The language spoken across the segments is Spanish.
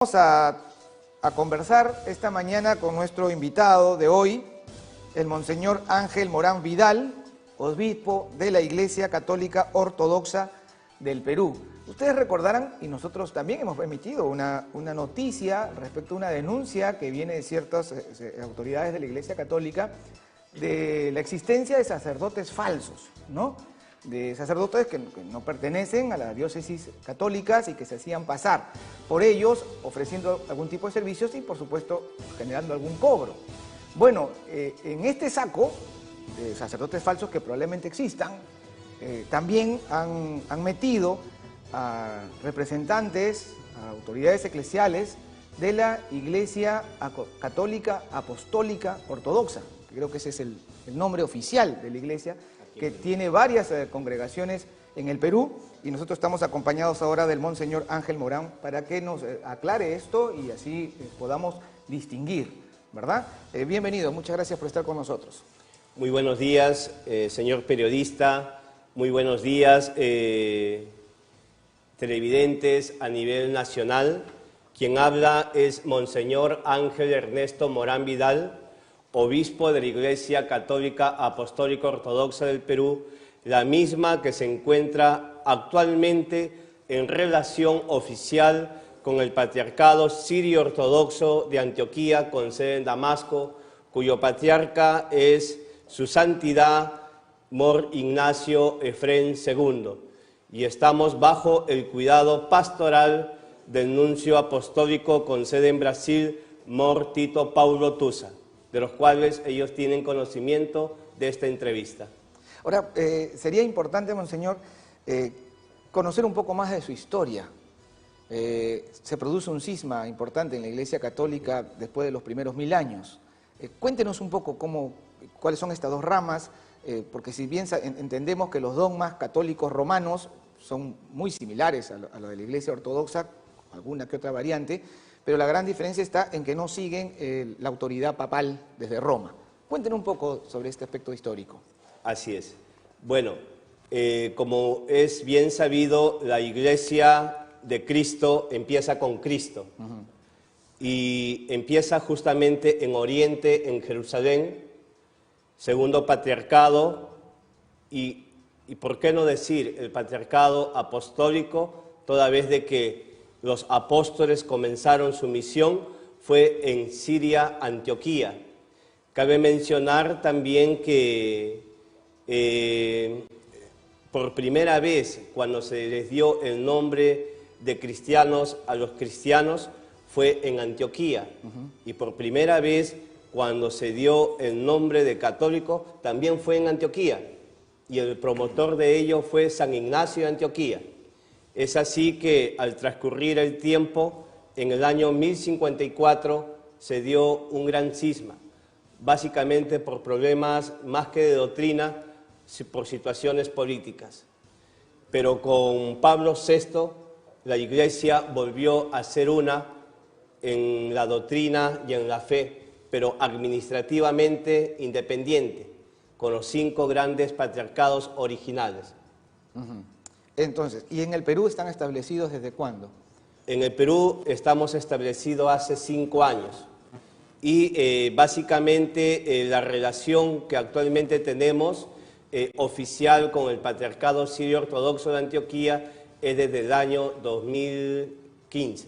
Vamos a conversar esta mañana con nuestro invitado de hoy, el Monseñor Ángel Morán Vidal, obispo de la Iglesia Católica Ortodoxa del Perú. Ustedes recordarán, y nosotros también hemos emitido una noticia respecto a una denuncia que viene de ciertas autoridades de la Iglesia Católica de la existencia de sacerdotes falsos, ¿no? De sacerdotes que no pertenecen a las diócesis católicas y que se hacían pasar por ellos, ofreciendo algún tipo de servicios y, por supuesto, generando algún cobro. Bueno, en este saco de sacerdotes falsos que probablemente existan, también han metido a representantes, a autoridades eclesiales de la Iglesia Católica Apostólica Ortodoxa, que creo que ese es el nombre oficial de la Iglesia, que tiene varias congregaciones en el Perú, y nosotros estamos acompañados ahora del Monseñor Ángel Morán para que nos aclare esto y así podamos distinguir, ¿verdad? Bienvenido, muchas gracias por estar con nosotros. Muy buenos días, señor periodista, muy buenos días, televidentes a nivel nacional. Quien habla es Monseñor Ángel Ernesto Morán Vidal, obispo de la Iglesia Católica Apostólica Ortodoxa del Perú, la misma que se encuentra actualmente en relación oficial con el Patriarcado Sirio Ortodoxo de Antioquía, con sede en Damasco, cuyo patriarca es Su Santidad Mor Ignacio Efrén II, y estamos bajo el cuidado pastoral del nuncio apostólico con sede en Brasil, Mor Tito Paulo Tusa, de los cuales ellos tienen conocimiento de esta entrevista. Ahora, sería importante, Monseñor, conocer un poco más de su historia. Se produce un cisma importante en la Iglesia Católica después de los primeros 1000 años. Cuéntenos un poco cuáles son estas dos ramas, porque si bien entendemos que los dogmas católicos romanos son muy similares a lo de la Iglesia Ortodoxa, alguna que otra variante, pero la gran diferencia está en que no siguen la autoridad papal desde Roma. Cuéntenos un poco sobre este aspecto histórico. Así es. Bueno, como es bien sabido, la Iglesia de Cristo empieza con Cristo. Y empieza justamente en Oriente, en Jerusalén, segundo patriarcado, y por qué no decir el patriarcado apostólico, toda vez de que los apóstoles comenzaron su misión, fue en Siria, Antioquía. Cabe mencionar también que por primera vez, cuando se les dio el nombre de cristianos a los cristianos, fue en Antioquía. Y por primera vez, cuando se dio el nombre de católico, también fue en Antioquía. Y el promotor de ello fue San Ignacio de Antioquía. Es así que al transcurrir el tiempo, en el año 1054, se dio un gran cisma, básicamente por problemas más que de doctrina, por situaciones políticas. Pero con Pablo VI, la Iglesia volvió a ser una en la doctrina y en la fe, pero administrativamente independiente, con los 5 grandes patriarcados originales. Entonces, ¿y en el Perú están establecidos desde cuándo? En el Perú estamos establecidos hace 5 años y básicamente la relación que actualmente tenemos oficial con el Patriarcado Sirio Ortodoxo de Antioquía es desde el año 2015.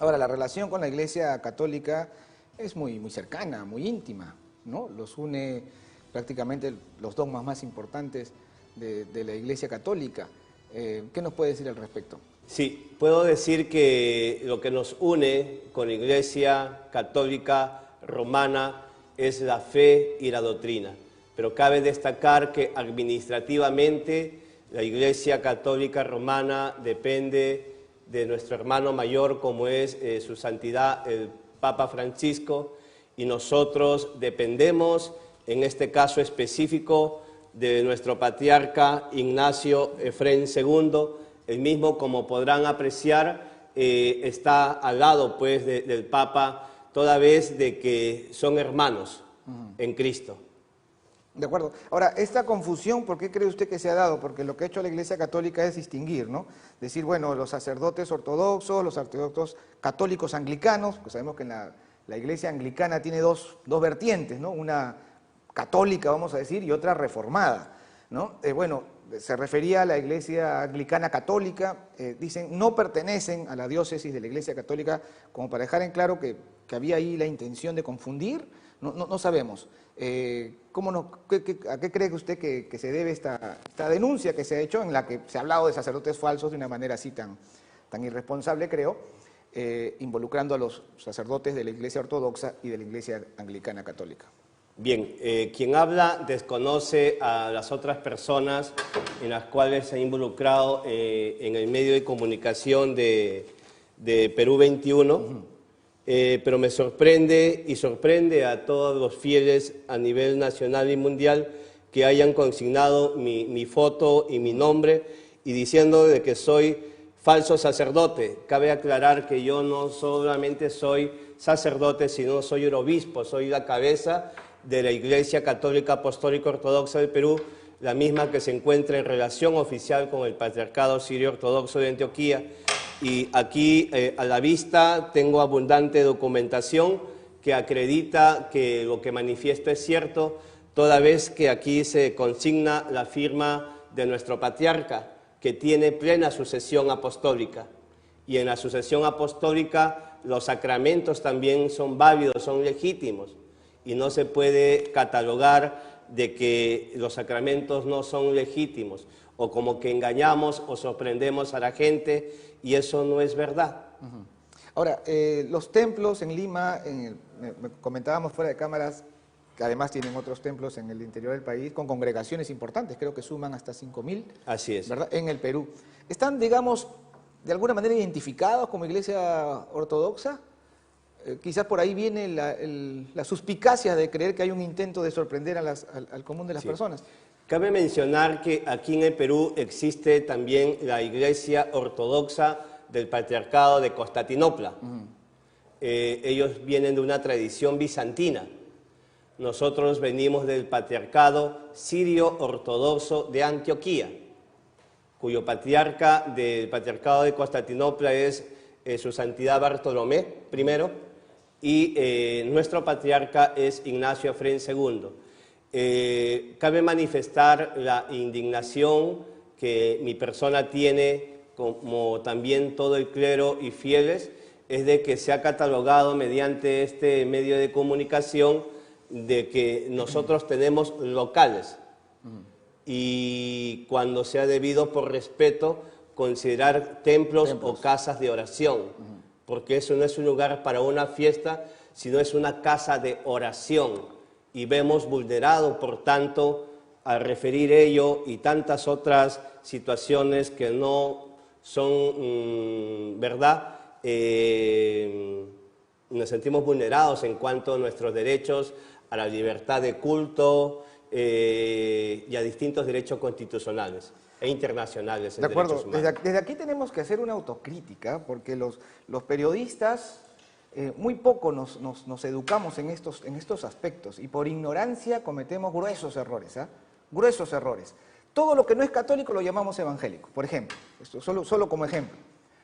Ahora, la relación con la Iglesia Católica es muy cercana, muy íntima, ¿no? Los une prácticamente los dogmas más importantes de la Iglesia Católica. ¿Qué nos puede decir al respecto? Sí, puedo decir que lo que nos une con la Iglesia Católica Romana es la fe y la doctrina, pero cabe destacar que administrativamente la Iglesia Católica Romana depende de nuestro hermano mayor, como es Su Santidad el Papa Francisco, y nosotros dependemos, en este caso específico, de nuestro patriarca Ignacio Efrén II, el mismo, como podrán apreciar, está al lado pues del Papa, toda vez de que son hermanos en Cristo. De acuerdo. Ahora, esta confusión, ¿por qué cree usted que se ha dado? Porque lo que ha hecho la Iglesia Católica es distinguir, ¿no? Decir, bueno, los sacerdotes ortodoxos, los sacerdotes católicos anglicanos, pues sabemos que la Iglesia anglicana tiene dos vertientes, ¿no? Una católica, vamos a decir, y otra reformada, ¿no? Bueno, se refería a la Iglesia anglicana católica, dicen, no pertenecen a la diócesis de la Iglesia Católica, como para dejar en claro que había ahí la intención de confundir, no sabemos. ¿A qué cree usted que se debe esta denuncia que se ha hecho, en la que se ha hablado de sacerdotes falsos de una manera así tan irresponsable, creo, involucrando a los sacerdotes de la Iglesia Ortodoxa y de la Iglesia Anglicana Católica? Bien, quien habla desconoce a las otras personas en las cuales se ha involucrado en el medio de comunicación de Perú 21, pero me sorprende y sorprende a todos los fieles a nivel nacional y mundial que hayan consignado mi foto y mi nombre y diciendo de que soy falso sacerdote. Cabe aclarar que yo no solamente soy sacerdote, sino soy el obispo, soy la cabeza de la Iglesia Católica Apostólica Ortodoxa del Perú, la misma que se encuentra en relación oficial con el Patriarcado Sirio Ortodoxo de Antioquía. Y aquí a la vista tengo abundante documentación que acredita que lo que manifiesto es cierto, toda vez que aquí se consigna la firma de nuestro patriarca, que tiene plena sucesión apostólica. Y en la sucesión apostólica los sacramentos también son válidos, son legítimos. Y no se puede catalogar de que los sacramentos no son legítimos, o como que engañamos o sorprendemos a la gente, y eso no es verdad. Ahora, los templos en Lima, me comentábamos fuera de cámaras, que además tienen otros templos en el interior del país, con congregaciones importantes, creo que suman hasta 5.000. Así es. ¿Verdad? En el Perú. ¿Están, digamos, de alguna manera identificados como iglesia ortodoxa? Quizás por ahí viene la suspicacia de creer que hay un intento de sorprender al común de las personas. Cabe mencionar que aquí en el Perú existe también la Iglesia Ortodoxa del Patriarcado de Constantinopla. Ellos vienen de una tradición bizantina. Nosotros venimos del Patriarcado Sirio Ortodoxo de Antioquía, cuyo patriarca del Patriarcado de Constantinopla es su Santidad Bartolomé I, y nuestro patriarca es Ignacio Efrén II. Cabe manifestar la indignación que mi persona tiene, como también todo el clero y fieles, es de que se ha catalogado mediante este medio de comunicación de que nosotros tenemos locales, y cuando se ha debido, por respeto, considerar templos o casas de oración, porque eso no es un lugar para una fiesta, sino es una casa de oración, y vemos vulnerado, por tanto, al referir ello y tantas otras situaciones que no son verdad, nos sentimos vulnerados en cuanto a nuestros derechos a la libertad de culto y a distintos derechos constitucionales e internacionales. De acuerdo, desde aquí tenemos que hacer una autocrítica, porque los periodistas muy poco nos educamos en estos aspectos, y por ignorancia cometemos gruesos errores, gruesos errores. Todo lo que no es católico lo llamamos evangélico, por ejemplo, esto solo como ejemplo,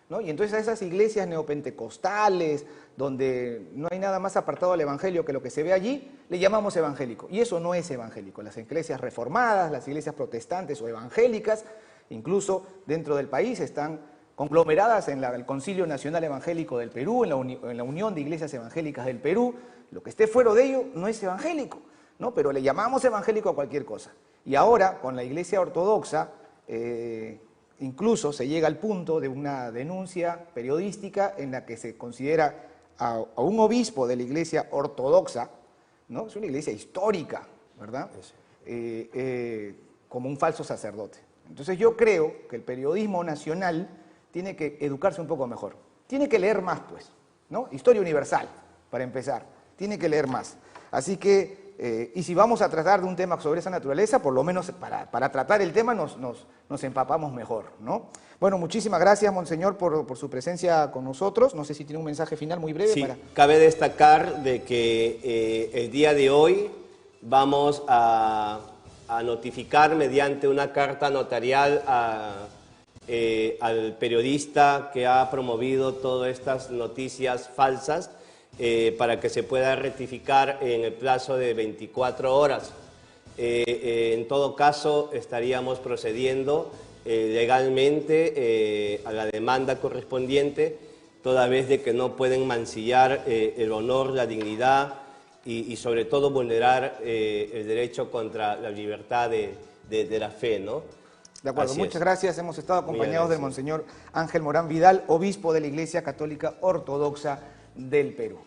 ¿no? Y entonces a esas iglesias neopentecostales, donde no hay nada más apartado del evangelio que lo que se ve allí, le llamamos evangélico. Y eso no es evangélico. Las iglesias reformadas, las iglesias protestantes o evangélicas, incluso dentro del país, están conglomeradas en el Concilio Nacional Evangélico del Perú, en la Unión de Iglesias Evangélicas del Perú. Lo que esté fuera de ello no es evangélico, ¿no? Pero le llamamos evangélico a cualquier cosa. Y ahora, con la Iglesia Ortodoxa, incluso se llega al punto de una denuncia periodística en la que se considera a un obispo de la Iglesia Ortodoxa, ¿no? Es una iglesia histórica, ¿verdad? Como un falso sacerdote. Entonces yo creo que el periodismo nacional tiene que educarse un poco mejor. Tiene que leer más, pues, ¿no? Historia universal, para empezar. Tiene que leer más. Así que, y si vamos a tratar de un tema sobre esa naturaleza, por lo menos para tratar el tema nos empapamos mejor, ¿no? Bueno, muchísimas gracias, Monseñor, por su presencia con nosotros. No sé si tiene un mensaje final muy breve. Sí, cabe destacar de que el día de hoy vamos a notificar mediante una carta notarial al periodista que ha promovido todas estas noticias falsas para que se pueda rectificar en el plazo de 24 horas. En todo caso, estaríamos procediendo legalmente a la demanda correspondiente, toda vez de que no pueden mancillar el honor, la dignidad y sobre todo vulnerar el derecho contra la libertad de la fe, ¿no? De acuerdo, Así muchas es. gracias. Hemos estado acompañados del Monseñor Ángel Morán Vidal, obispo de la Iglesia Católica Ortodoxa del Perú.